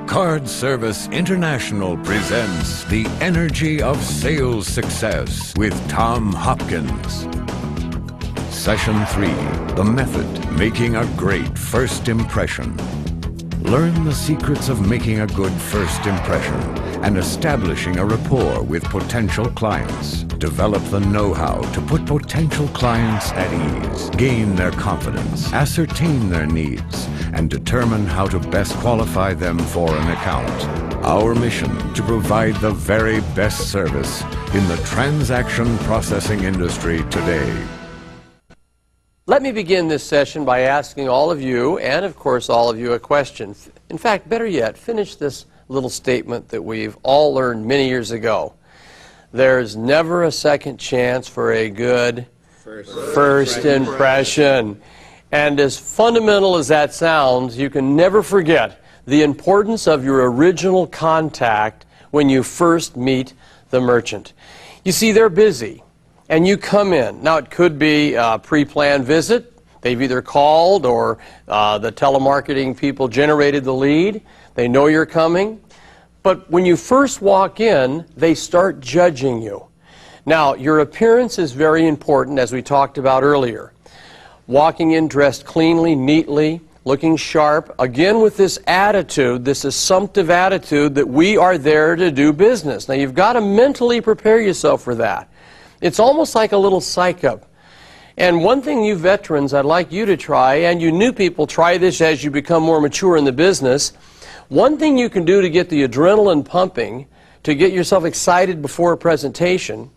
Card Service International presents The Energy of Sales Success with Tom Hopkins. Session 3, The Method, Making a Great First Impression. Learn the secrets of making a good first impression and establishing a rapport with potential clients. Develop the know-how to put potential clients at ease, gain their confidence, ascertain their needs, and determine how to best qualify them for an account. Our mission to provide the very best service in the transaction processing industry today. Let me begin this session by asking all of you, and of course all of you, a question. In fact, better yet, finish this little statement that we've all learned many years ago. There's never a second chance for a good first impression. And as fundamental as that sounds, you can never forget the importance of your original contact when you first meet the merchant. You see, they're busy, and you come in. Now, it could be a pre-planned visit. They've either called or the telemarketing people generated the lead. They know you're coming. But when you first walk in, they start judging you. Now, your appearance is very important, as we talked about earlier. Walking in dressed cleanly, neatly, looking sharp, again with this attitude, this assumptive attitude that we are there to do business. Now, you've got to mentally prepare yourself for that. It's almost like a little psych-up. And one thing you veterans, I'd like you to try, and you new people, try this as you become more mature in the business. One thing you can do to get the adrenaline pumping, to get yourself excited before a presentation,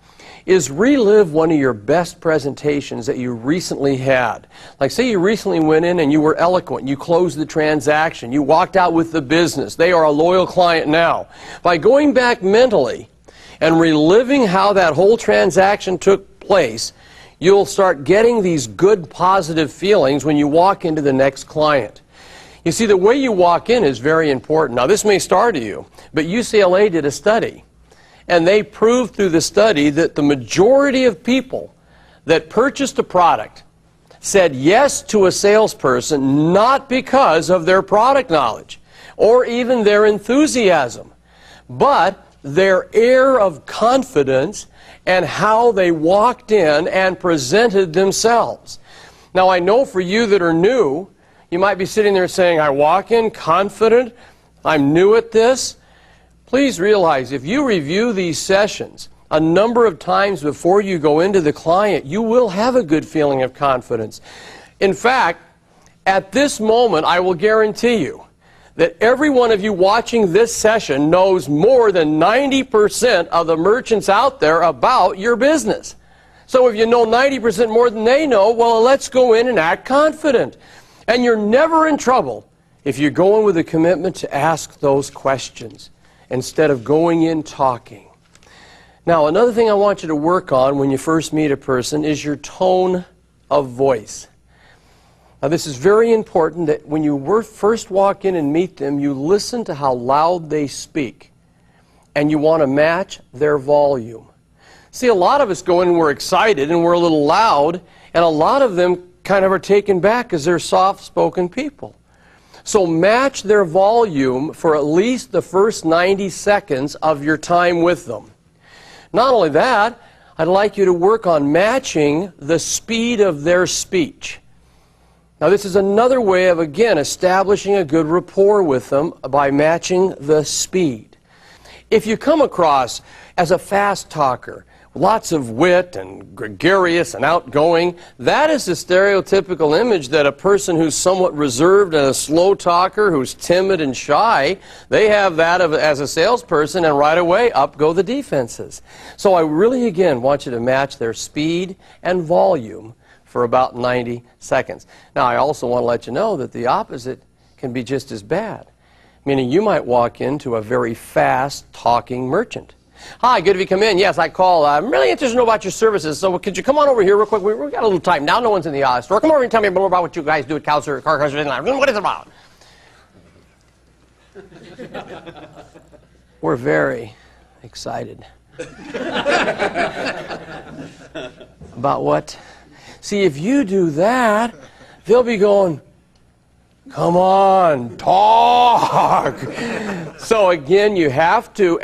is relive one of your best presentations that you recently had. Like, say you recently went in and you were eloquent, you closed the transaction, you walked out with the business, they are a loyal client now. By going back mentally and reliving how that whole transaction took place, you'll start getting these good positive feelings when you walk into the next client. You see, the way you walk in is very important. Now, this may startle you, but UCLA did a study, and they proved through the study that the majority of people that purchased a product said yes to a salesperson not because of their product knowledge or even their enthusiasm, but their air of confidence and how they walked in and presented themselves. Now, I know for you that are new, you might be sitting there saying, I walk in confident, I'm new at this. Please realize, if you review these sessions a number of times before you go into the client, you will have a good feeling of confidence. In fact, at this moment, I will guarantee you that every one of you watching this session knows more than 90% of the merchants out there about your business. So if you know 90% more than they know, well, let's go in and act confident. And you're never in trouble if you go in with a commitment to ask those questions instead of going in talking. Now, another thing I want you to work on when you first meet a person is your tone of voice. Now, this is very important that when you first walk in and meet them, you listen to how loud they speak, and you want to match their volume. See, a lot of us go in and we're excited and we're a little loud, and a lot of them kind of are taken back because they're soft-spoken people. So match their volume for at least the first 90 seconds of your time with them. Not only that, I'd like you to work on matching the speed of their speech. Now, this is another way of, again, establishing a good rapport with them by matching the speed. If you come across as a fast talker, lots of wit and gregarious and outgoing, that is the stereotypical image that a person who's somewhat reserved and a slow talker, who's timid and shy, they have that as a salesperson, and right away up go the defenses. So I really, again, want you to match their speed and volume for about 90 seconds. Now, I also want to let you know that the opposite can be just as bad, meaning you might walk into a very fast-talking merchant. Hi, good of you come in. Yes, I call. I'm really interested to know about your services, so could you come on over here real quick? We've got a little time now. No one's in the store. Come over and tell me more about what you guys do at Car Service. What is it about? We're very excited. About what? See, if you do that, they'll be going, Come on, talk. So again, you have to,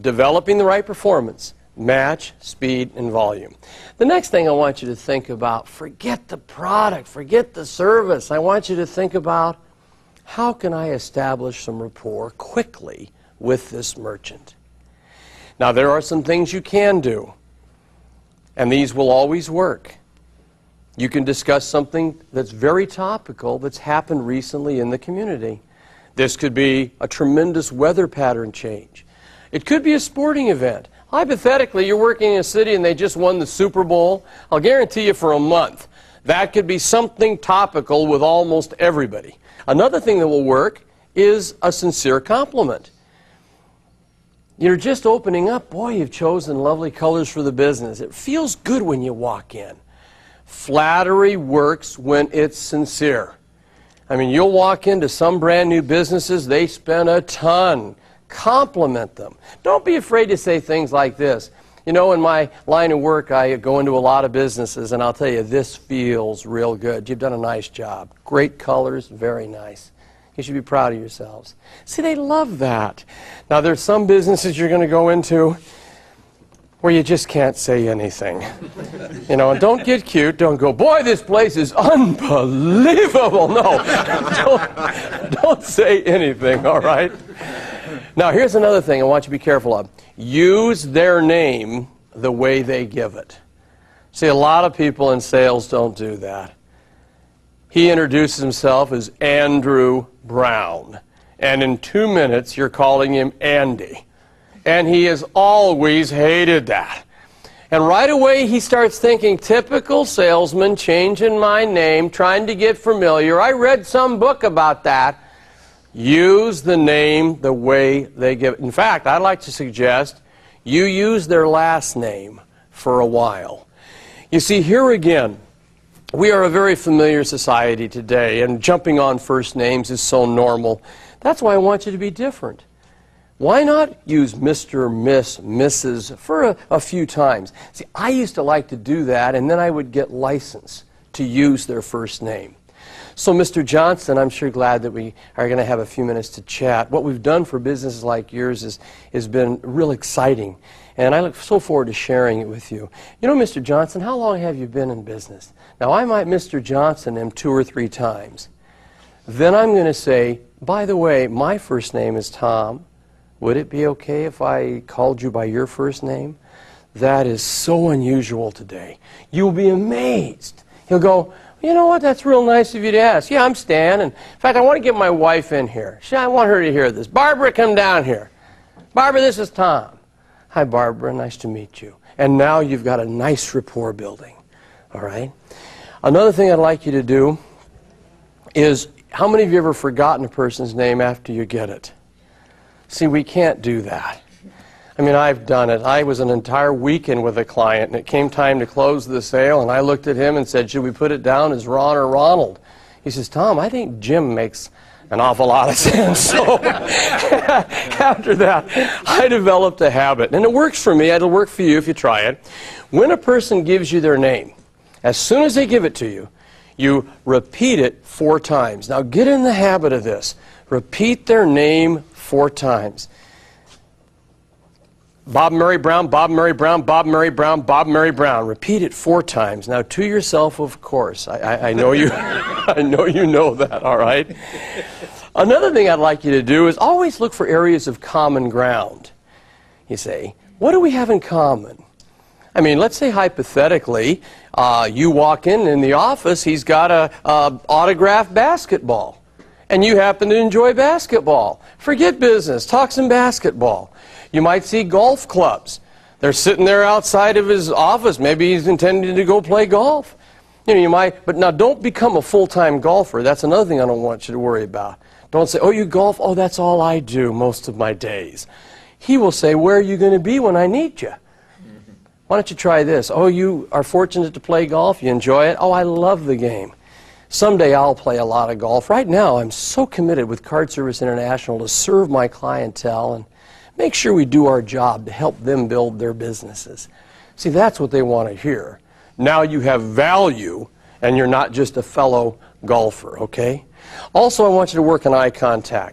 developing the right performance, match, speed, and volume. The next thing I want you to think about, forget the product, forget the service. I want you to think about, how can I establish some rapport quickly with this merchant? Now, there are some things you can do, and these will always work. You can discuss something that's very topical that's happened recently in the community. This could be a tremendous weather pattern change. It could be a sporting event. Hypothetically, you're working in a city and they just won the Super Bowl. I'll guarantee you for a month, that could be something topical with almost everybody. Another thing that will work is a sincere compliment. You're just opening up. Boy, you've chosen lovely colors for the business. It feels good when you walk in. Flattery works when it's sincere. I mean, you'll walk into some brand new businesses, they spend a ton. Compliment them. Don't be afraid to say things like this. You know, in my line of work, I go into a lot of businesses, and I'll tell you, this feels real good. You've done a nice job. Great colors, very nice. You should be proud of yourselves. See, they love that. Now, there's some businesses you're going to go into where you just can't say anything. You know, and don't get cute. Don't go, boy, this place is unbelievable. No, don't say anything, all right? Now, here's another thing I want you to be careful of. Use their name the way they give it. See, a lot of people in sales don't do that. He introduces himself as Andrew Brown, and in 2 minutes you're calling him Andy. And he has always hated that. And right away he starts thinking, typical salesman, changing my name, trying to get familiar. I read some book about that. Use the name the way they give it. In fact, I'd like to suggest you use their last name for a while. You see, here again, we are a very familiar society today, and jumping on first names is so normal. That's why I want you to be different. Why not use Mr., Miss, Mrs. for a few times? See, I used to like to do that, and then I would get licensed to use their first name. So, Mr. Johnson, I'm sure glad that we are going to have a few minutes to chat. What we've done for businesses like yours has been real exciting, and I look so forward to sharing it with you. You know, Mr. Johnson, how long have you been in business? Now, I might Mr. Johnson him 2 or 3 times. Then I'm going to say, by the way, my first name is Tom. Would it be okay if I called you by your first name? That is so unusual today. You'll be amazed. He'll go, you know what, that's real nice of you to ask. Yeah, I'm Stan, and in fact, I want to get my wife in here. I want her to hear this. Barbara, come down here. Barbara, this is Tom. Hi, Barbara, nice to meet you. And now you've got a nice rapport building, all right? Another thing I'd like you to do is, how many of you ever forgotten a person's name after you get it? See, we can't do that. I mean, I've done it. I was an entire weekend with a client, and it came time to close the sale, and I looked at him and said, should we put it down as Ron or Ronald? He says, Tom, I think Jim makes an awful lot of sense. So after that, I developed a habit, and it works for me. It'll work for you if you try it. When a person gives you their name, as soon as they give it to you, you repeat it 4 times. Now, get in the habit of this. Repeat their name 4 times. Bob Murray Brown, Bob Murray Brown, Bob Murray Brown, Bob Murray Brown. Repeat it 4 times. Now, to yourself, of course. I know you I know you know that, all right? Another thing I'd like you to do is always look for areas of common ground. You say, what do we have in common? I mean, let's say hypothetically, you walk in the office, he's got a autographed basketball. And you happen to enjoy basketball. Forget business. Talk some basketball. You might see golf clubs. They're sitting there outside of his office. Maybe he's intending to go play golf. You know, you might, but now don't become a full-time golfer. That's another thing I don't want you to worry about. Don't say, oh, you golf? Oh, that's all I do most of my days. He will say, where are you going to be when I need you? Why don't you try this? Oh, you are fortunate to play golf? You enjoy it? Oh, I love the game. Someday I'll play a lot of golf. Right now, I'm so committed with Card Service International to serve my clientele and make sure we do our job to help them build their businesses. See, that's what they want to hear. Now you have value, and you're not just a fellow golfer, okay? Also, I want you to work on eye contact.